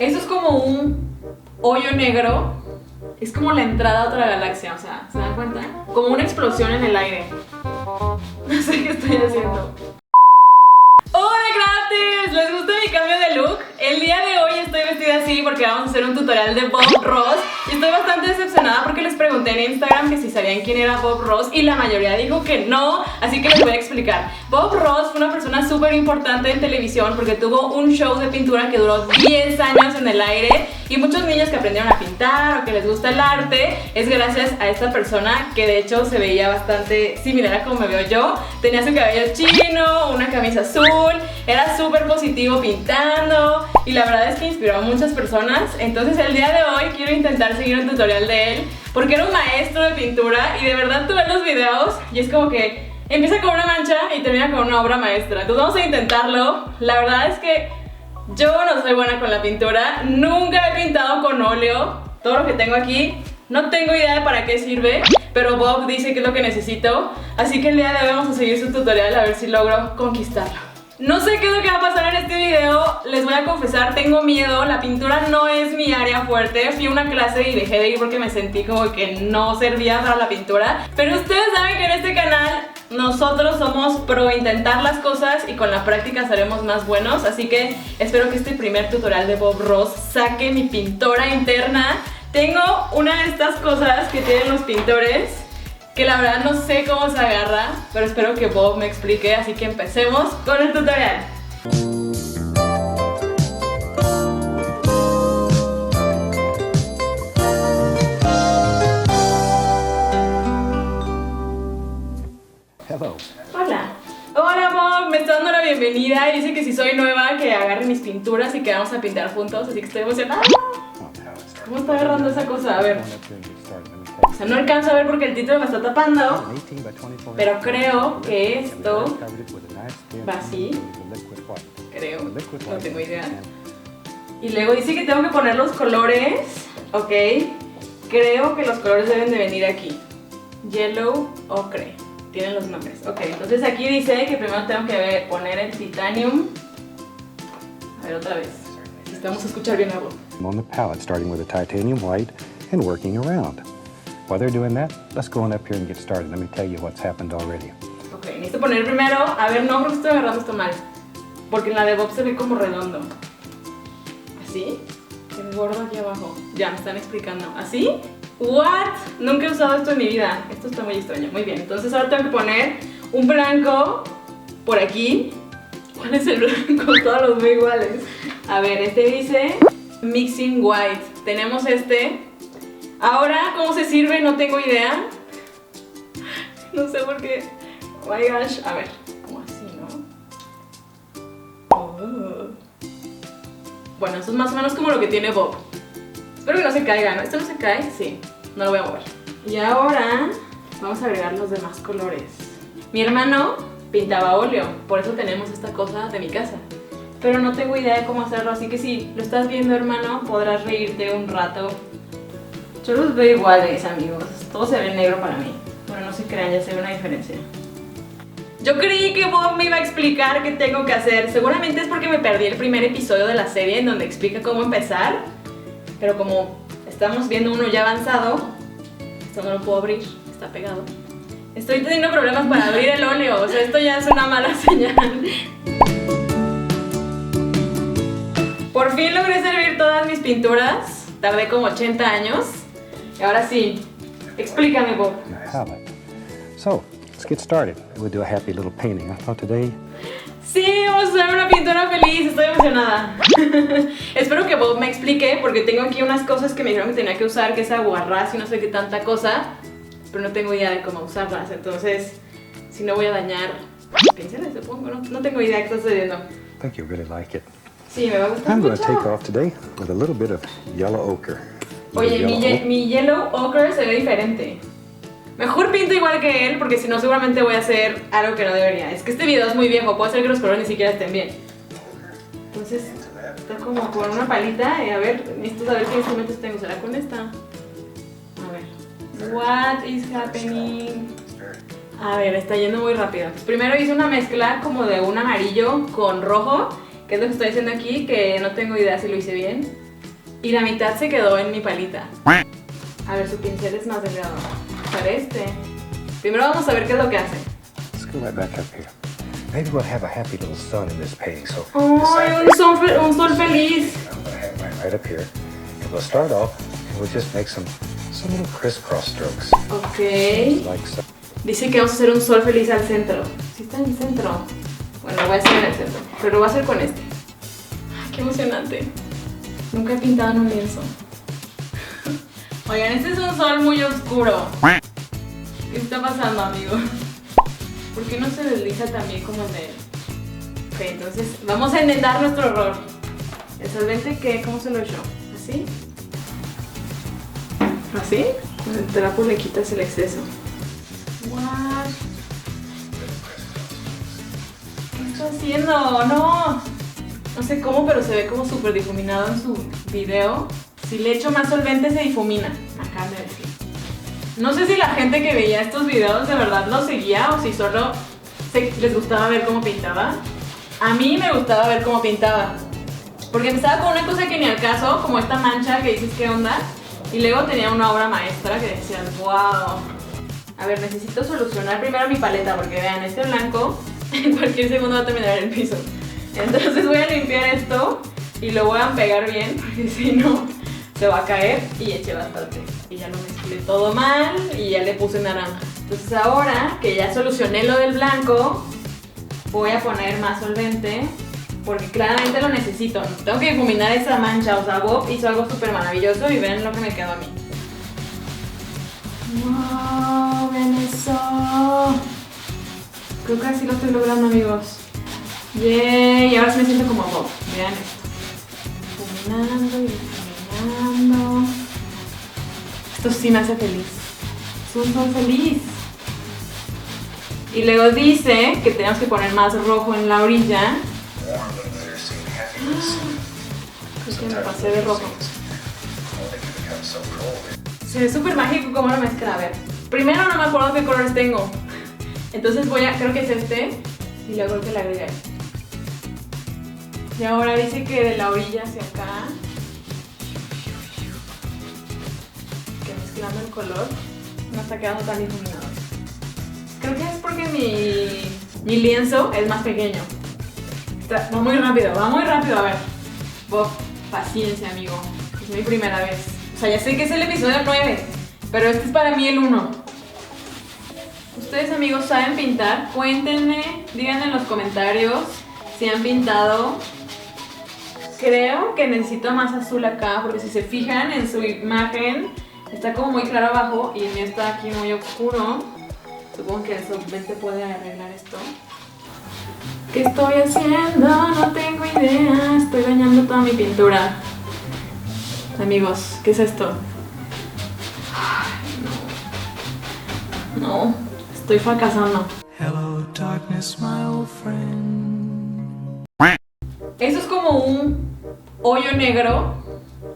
Eso es como un hoyo negro. Es como la entrada a otra galaxia, o sea, ¿se dan cuenta? Como una explosión en el aire. No sé qué estoy haciendo. ¡Hola crafters! ¿Les gusta mi cambio de look? El día de hoy estoy vestida así porque vamos a hacer un tutorial de Bob Ross. Y estoy bastante decepcionada porque les pregunté en Instagram que si sabían quién era Bob Ross y la mayoría dijo que no, así que les voy a explicar. Bob Ross fue una persona súper importante en televisión porque tuvo un show de pintura que duró 10 años en el aire. Y muchos niños que aprendieron a pintar o que les gusta el arte es gracias a esta persona que de hecho se veía bastante similar a como me veo yo. Tenía su cabello chino, una camisa azul, era súper positivo pintando y la verdad es que inspiró a muchas personas. Entonces el día de hoy quiero intentar seguir un tutorial de él porque era un maestro de pintura y de verdad tuve los videos y es como que empieza con una mancha y termina con una obra maestra. Entonces vamos a intentarlo. La verdad es que yo no soy buena con la pintura, nunca he pintado con óleo. Todo lo que tengo aquí, no tengo idea de para qué sirve, pero Bob dice que es lo que necesito. Así que el día de hoy vamos a seguir su tutorial a ver si logro conquistarlo. No sé qué es lo que va a pasar en este video, les voy a confesar, tengo miedo, la pintura no es mi área fuerte. Fui a una clase y dejé de ir porque me sentí como que no servía para la pintura. Pero ustedes saben que en este canal nosotros somos pro intentar las cosas y con la práctica seremos más buenos. Así que espero que este primer tutorial de Bob Ross saque mi pintora interna. Tengo una de estas cosas que tienen los pintores que la verdad no sé cómo se agarra, pero espero que Bob me explique, así que empecemos con el tutorial. Hello. Hola. Hola Bob, me está dando la bienvenida y dice que si soy nueva que agarre mis pinturas y que vamos a pintar juntos, así que estoy emocionada. ¿Cómo está agarrando esa cosa? A ver. O sea, no alcanzo a ver porque el título me está tapando, pero creo que esto va así. Creo, no tengo idea. Y luego dice que tengo que poner los colores. Ok, creo que los colores deben de venir aquí. Yellow, ocre. Tienen los nombres. Ok, entonces aquí dice que primero tengo que poner el titanium. A ver, otra vez. Vamos a escuchar bien algo. On the palette, starting with the titanium white and working around. While they're doing that, let's go on up here and get started. Let me tell you what's happened already. Ok, necesito poner primero. A ver, no, creo que estoy agarrando esto mal. Porque en la de Bob se ve como redondo. ¿Así? El gordo aquí abajo. Ya, me están explicando. ¿Así? ¿What? Nunca he usado esto en mi vida. Esto está muy extraño. Muy bien, entonces ahora tengo que poner un blanco por aquí. ¿Cuál es el blanco? Todos los veo iguales. A ver, este dice Mixing White. Tenemos este. Ahora, ¿cómo se sirve? No tengo idea. No sé por qué. Oh my gosh. A ver, como así, ¿no? Oh. Bueno, eso es más o menos como lo que tiene Bob. Espero que no se caiga, ¿no? ¿Esto no se cae? Sí, no lo voy a mover. Y ahora vamos a agregar los demás colores. Mi hermano pintaba óleo, por eso tenemos esta cosa de mi casa. Pero no tengo idea de cómo hacerlo, así que si lo estás viendo, hermano, podrás reírte un rato. Yo los veo iguales, amigos. Todo se ve negro para mí. Bueno, no se crean, ya se ve una diferencia. Yo creí que Bob me iba a explicar qué tengo que hacer. Seguramente es porque me perdí el primer episodio de la serie en donde explica cómo empezar. Pero como estamos viendo uno ya avanzado, esto no lo puedo abrir, está pegado. Estoy teniendo problemas para abrir el óleo, o sea, esto ya es una mala señal. Por fin logré servir todas mis pinturas. Tardé como 80 años. Y ahora sí, explícame, Bob. Palette. So, let's get started. We'll do a happy little painting. I thought today. Sí, vamos a hacer una pintura feliz, estoy emocionada. Espero que Bob me explique porque tengo aquí unas cosas que me dijeron que tenía que usar, que es aguarrás y no sé qué tanta cosa, pero no tengo idea de cómo usarlas, entonces si no voy a dañar pinceles, supongo, no tengo idea de qué está sucediendo. I think you really like it. Sí, me va a gustar I'm going mucho. to take off today with a little bit of yellow ochre. Oye, mi yellow ochre se ve diferente. Mejor pinto igual que él porque si no seguramente voy a hacer algo que no debería. Es que este video es muy viejo, puede ser que los colores ni siquiera estén bien. Entonces, está como con una palita. A ver, necesito saber qué instrumentos tengo. ¿Será con esta? A ver. What is happening? A ver, está yendo muy rápido. Primero hice una mezcla como de un amarillo con rojo, que es lo que estoy haciendo aquí, que no tengo idea si lo hice bien. Y la mitad se quedó en mi palita. A ver, su pincel es más delgado. Para este. Primero vamos a ver qué es lo que hace. Let's go right back up here. Maybe we'll have a happy little sun in this painting. So ¡Ay, un sol feliz! I'm gonna have mine right up here, and we'll start off, and we'll just make some little crisscross strokes, Ok. like so. Dice que vamos a hacer un sol feliz al centro. ¿Sí está en el centro? Bueno, lo voy a hacer en el centro, pero lo voy a hacer con este. Ay, qué emocionante. Nunca he pintado en un lienzo. Oigan, este es un sol muy oscuro. ¿Qué está pasando, amigos? ¿Por qué no se desliza también como en el...? Ok, entonces vamos a enmendar nuestro error. ¿El solvente qué? ¿Cómo se lo echó? ¿Así? ¿Así? Con el trapo le quitas el exceso. What? ¿Qué está haciendo? No. No sé cómo, pero se ve como súper difuminado en su video. Si le echo más solvente se difumina. Acá me decía. No sé si la gente que veía estos videos de verdad los seguía o si solo les gustaba ver cómo pintaba. A mí me gustaba ver cómo pintaba. Porque empezaba con una cosa que ni al caso, como esta mancha que dices qué onda. Y luego tenía una obra maestra que decías, wow. A ver, necesito solucionar primero mi paleta porque vean, este blanco en cualquier segundo va a terminar en el piso. Entonces voy a limpiar esto y lo voy a pegar bien porque si no se va a caer y eché bastante. Y ya lo mezclé todo mal y ya le puse naranja. Entonces ahora que ya solucioné lo del blanco, voy a poner más solvente porque claramente lo necesito. Tengo que difuminar esa mancha. O sea, Bob hizo algo súper maravilloso y ven lo que me quedó a mí. ¡Wow! ¡Ven eso! Creo que así lo estoy logrando, amigos. ¡Yay! Y ahora sí me siento como Bob. Vean esto. Difuminando y difuminando. Esto sí me hace feliz. Es un sol feliz. Y luego dice que tenemos que poner más rojo en la orilla. Creo que me pasé de rojo. Se ve súper mágico cómo lo mezcla. A ver, primero no me acuerdo qué colores tengo. Entonces creo que es este. Y luego el que le agregué. Y ahora dice que de la orilla hacia acá. Que mezclando el color no está quedando tan difuminado. Creo que es porque mi lienzo es más pequeño. Va muy rápido, a ver. Bob, paciencia, amigo. Es mi primera vez. O sea, ya sé que es el episodio 9, pero este es para mí el 1. ¿Ustedes, amigos, saben pintar? Cuéntenme, díganme en los comentarios si han pintado. Creo que necesito más azul acá, porque si se fijan en su imagen, está como muy claro abajo y el mío está aquí muy oscuro. Supongo que el solvente puede arreglar esto. ¿Qué estoy haciendo? No tengo idea. Estoy dañando toda mi pintura. Amigos, ¿qué es esto? Ay, no, estoy fracasando. Hello, darkness, my old friend. Eso es como un hoyo negro.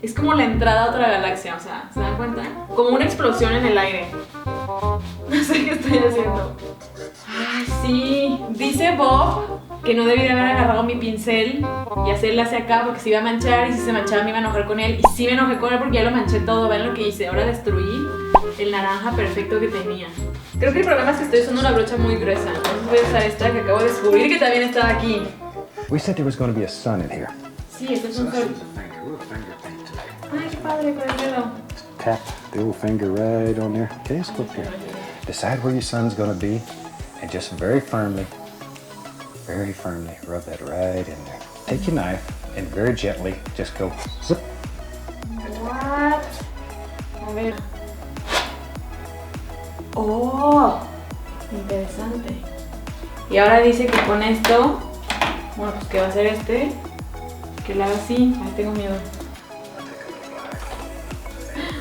Es como la entrada a otra galaxia, o sea, ¿se dan cuenta? Como una explosión en el aire. No sé qué estoy haciendo. Ay, sí. Dice Bob que no debí de haber agarrado mi pincel y hacerle hacia acá porque se iba a manchar y si se manchaba me iba a enojar con él. Y sí me enojé con él porque ya lo manché todo. Ven lo que hice. Ahora destruí el naranja perfecto que tenía. Creo que el problema es que estoy usando una brocha muy gruesa. Entonces voy a usar esta que acabo de descubrir que también estaba aquí. We said there was going to be a sun in here. Sí, este es un sol. Ay, qué padre con el dedo. Tap the little finger right on there. Okay, let's go up here. Decide where your sun's going to be, and just very firmly rub that right in there. Take your knife and very gently just go zip. What? A ver. Oh, interesante. Y ahora dice que con esto, bueno, pues que va a ser este, que lo haga así. Ay, tengo miedo.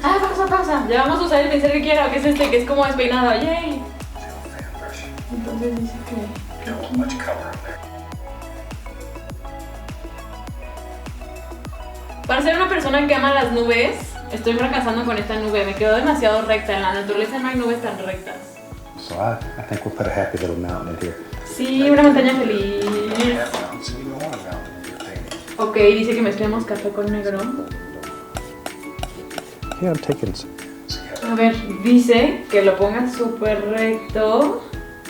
Ah, pausa. Ya vamos a usar el pincel que quiero, que es este, que es como despeinado. Yay. Entonces dice que aquí. Para ser una persona que ama las nubes, estoy fracasando con esta nube. Me quedó demasiado recta. En la naturaleza no hay nubes tan rectas. So I think we'll put a happy little mountain in here. Sí, una montaña feliz. Ok, dice que mezclemos café con negro. Yeah, I'm taking. A ver, dice que lo pongan súper recto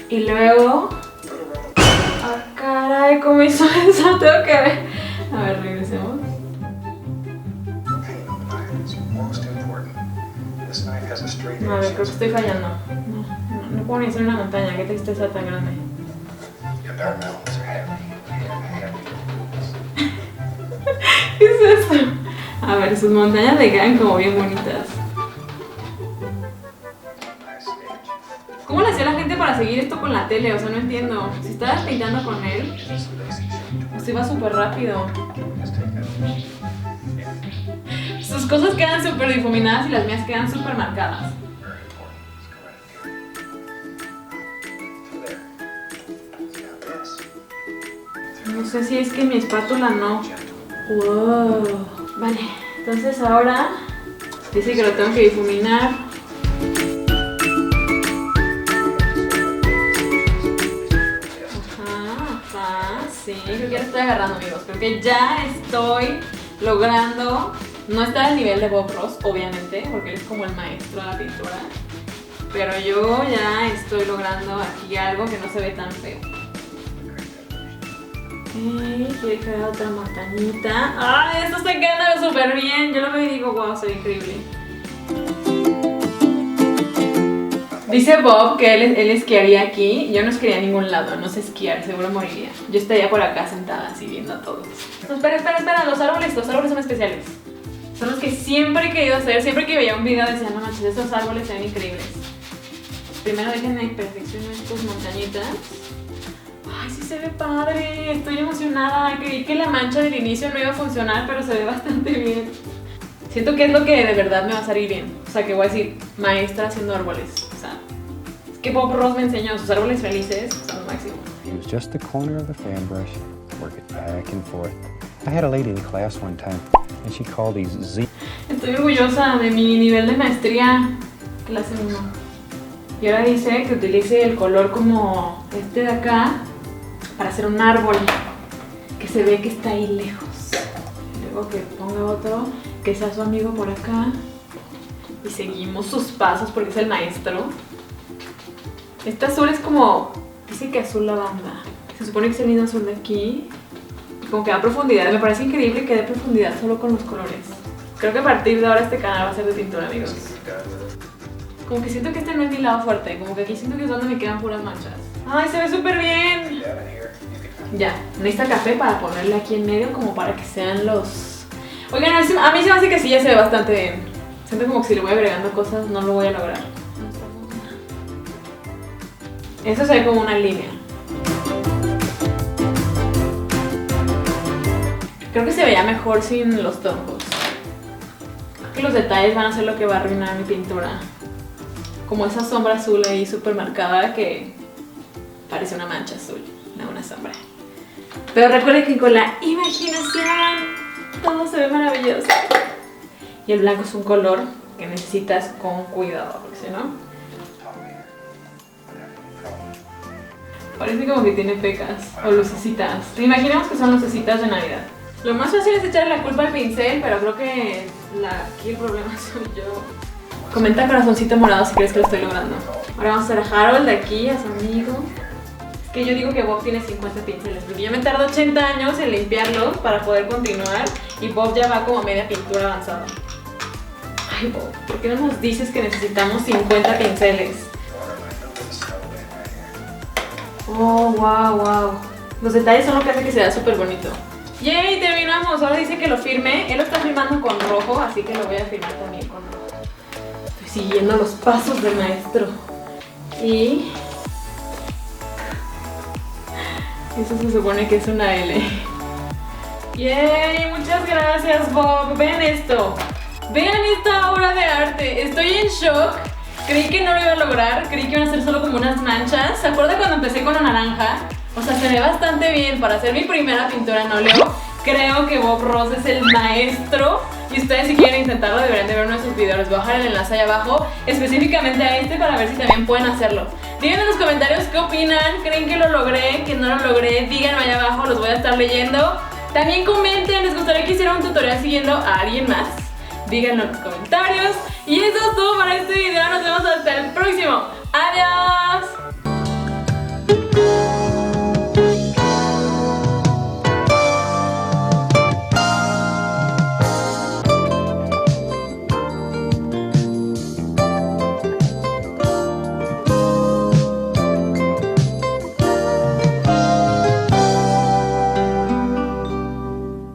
y luego... ¡Ah, caray! ¿Cómo hizo eso? Tengo que ver. A ver, regresemos. No, a ver, creo que estoy fallando. No puedo ni hacer una montaña. Qué tristeza tan grande. ¿Qué es eso? A ver, sus montañas le quedan como bien bonitas. ¿Cómo le hacía la gente para seguir esto con la tele? O sea, no entiendo. Si estabas pintando con él, pues iba súper rápido. Sus cosas quedan súper difuminadas y las mías quedan súper marcadas. No sé si es que mi espátula no. Wow. Vale, entonces ahora dice que lo tengo que difuminar. Sí, creo que ya lo estoy agarrando, amigos. Creo que ya estoy logrando no estar al nivel de Bob Ross, obviamente, porque él es como el maestro de la pintura. Pero yo ya estoy logrando aquí algo que no se ve tan feo. Quiero que haga otra montañita. ¡Ay, esto está quedando súper bien! Yo lo veo y digo, wow, se ve increíble. Dice Bob que él esquiaría aquí. Yo no esquiaría a ningún lado, no sé esquiar, seguro moriría. Yo estaría por acá sentada así viendo a todos. No, espera, los árboles son especiales. Son los que siempre he querido hacer. Siempre que veía un video decía, no manches, estos árboles se ven increíbles. Primero déjenme perfeccionar estas montañitas. Ay, sí se ve padre, estoy emocionada. Creí que la mancha del inicio no iba a funcionar, pero se ve bastante bien. Siento que es lo que de verdad me va a salir bien. O sea, que voy a decir, maestra haciendo árboles. O sea, es que Bob Ross me enseñó sus árboles felices, son lo máximo. Use just the corner of the fan brush, work it back and forth. I had a lady in class one time, and she called these Z. Estoy orgullosa de mi nivel de maestría, clase 1. Y ahora dice que utilice el color como este de acá para hacer un árbol que se ve que está ahí lejos. Luego que ponga otro que sea su amigo por acá y seguimos sus pasos porque es el maestro. Este azul es como, dice que azul lavanda. Se supone que es el mismo azul de aquí. Como que da profundidad, me parece increíble que dé profundidad solo con los colores. Creo que a partir de ahora este canal va a ser de pintura, amigos. Como que siento que este no es mi lado fuerte, como que aquí siento que es donde me quedan puras manchas. ¡Ay, se ve súper bien! Ya, necesita café para ponerle aquí en medio como para que sean los... Oigan, a mí se me hace que sí ya se ve bastante bien. Siento como que si le voy agregando cosas no lo voy a lograr. Eso se ve como una línea. Creo que se veía mejor sin los tocos. Creo que los detalles van a ser lo que va a arruinar mi pintura. Como esa sombra azul ahí súper marcada que parece una mancha azul, no una sombra. Pero recuerden que con la imaginación todo se ve maravilloso. Y el blanco es un color que necesitas con cuidado, porque si no... Parece como que tiene pecas o lucecitas. Imaginemos que son lucecitas de Navidad. Lo más fácil es echarle la culpa al pincel, pero creo que aquí el problema soy yo. Comenta corazoncito morado si crees que lo estoy logrando. Ahora vamos a hacer a Harold de aquí, a su amigo. Es que yo digo que Bob tiene 50 pinceles, porque yo me tardo 80 años en limpiarlos para poder continuar y Bob ya va como a media pintura avanzada. Ay, Bob, ¿por qué no nos dices que necesitamos 50 pinceles? Oh, wow. Los detalles son lo que hace que sea súper bonito. ¡Yay! Terminamos. Ahora dice que lo firme. Él lo está firmando con rojo, así que lo voy a firmar también con rojo. Estoy siguiendo los pasos del maestro. Y... eso se supone que es una L. ¡Yay! Muchas gracias, Bob. Vean esto. Vean esta obra de arte. Estoy en shock. Creí que no lo iba a lograr. Creí que iban a ser solo como unas manchas. ¿Se acuerdan cuando empecé con la naranja? O sea, se ve bastante bien. Para hacer mi primera pintura en óleo, creo que Bob Ross es el maestro. Y ustedes, si quieren intentarlo, deberían de ver uno de sus videos. Les voy a dejar el enlace ahí abajo, específicamente a este, para ver si también pueden hacerlo. Díganme en los comentarios qué opinan. ¿Creen que lo logré? ¿Que no lo logré? Díganme ahí abajo, los voy a estar leyendo. También comenten, ¿les gustaría que hiciera un tutorial siguiendo a alguien más? díganlo en los comentarios. Y eso es todo para este video, nos vemos hasta el próximo. ¡Adiós!